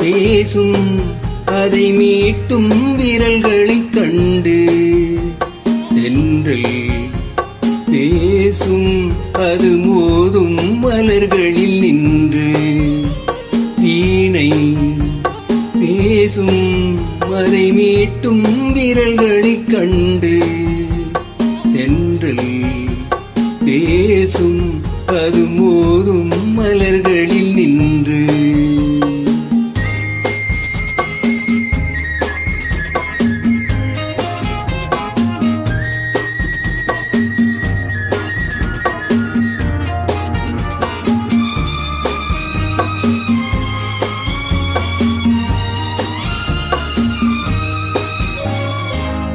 பேசும் அதை மீட்டும் விரல்களைக் கண்டு தென்றல் பேசும் அது மோதும் மலர்களில் நின்று வீணை பேசும் அதை மீட்டும் விரல்களைக் கண்டு தென்றல் பேசும் அது மோதும் மலர்களில் நின்று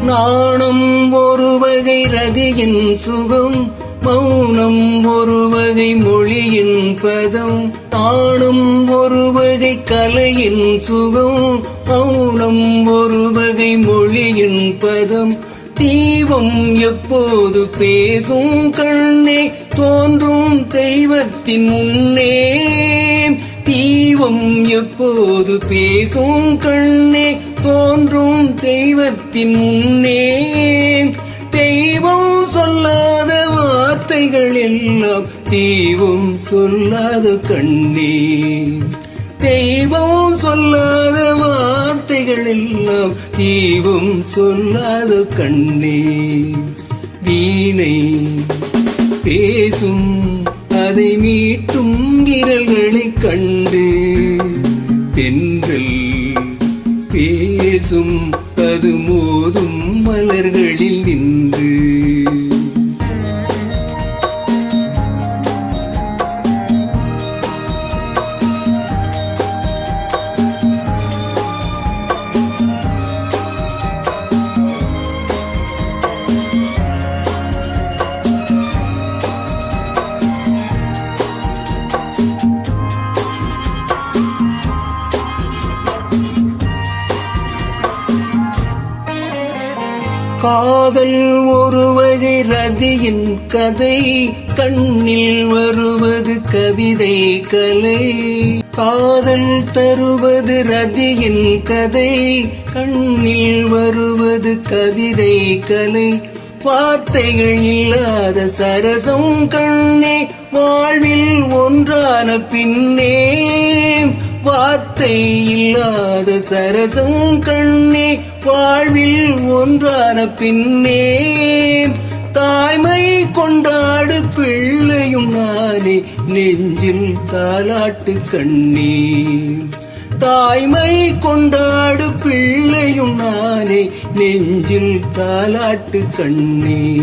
நாணம் ஒரு வகை ரதியின் சுகம், மௌனம் ஒரு வகை மொழியின் பதம். நாணம் ஒரு வகை கலையின் சுகம், மௌனம் ஒரு வகை மொழியின் பதம். தீபம் எப்போது பேசும் கண்ணே தோன்றும் தெய்வத்தின் முன்னே. தீபம் எப்போது பேசும் கண்ணே தோன்றும் தெய்வத்தின் முன்னே. தெய்வம் சொல்லாத வார்த்தைகள் எல்லாம் தெய்வம் சொல்லாத கண்ணே. தெய்வம் சொல்லாத வார்த்தைகள் எல்லாம் தெய்வம் சொல்லாத கண்ணே. வீணை பேசும் அதை மீட்டும் விரல்களைக் கண்டு தென்றல் பேசும் அது மோதும் மலர்களில் நின்று. காதல் ஒரு வகை ரதியின் கதை, கண்ணில் வருவது கவிதை கலை. காதல் தருவது ரதியின் கதை, கண்ணில் வருவது கவிதை கலை. வார்த்தைகள் இல்லாத சரசம் கண்ணே வாழ்வில் ஒன்றான பின்னே. வார்த்தை இல்லாத சரசம் கண்ணே வாழ்வில் ஒன்றான பின்னே. தாய்மை கொண்டாடு பிள்ளையும் நானே நெஞ்சில் தாலாட்டு கண்ணே. தாய்மை கொண்டாடு பிள்ளையும் நானே நெஞ்சில் தாலாட்டு கண்ணே.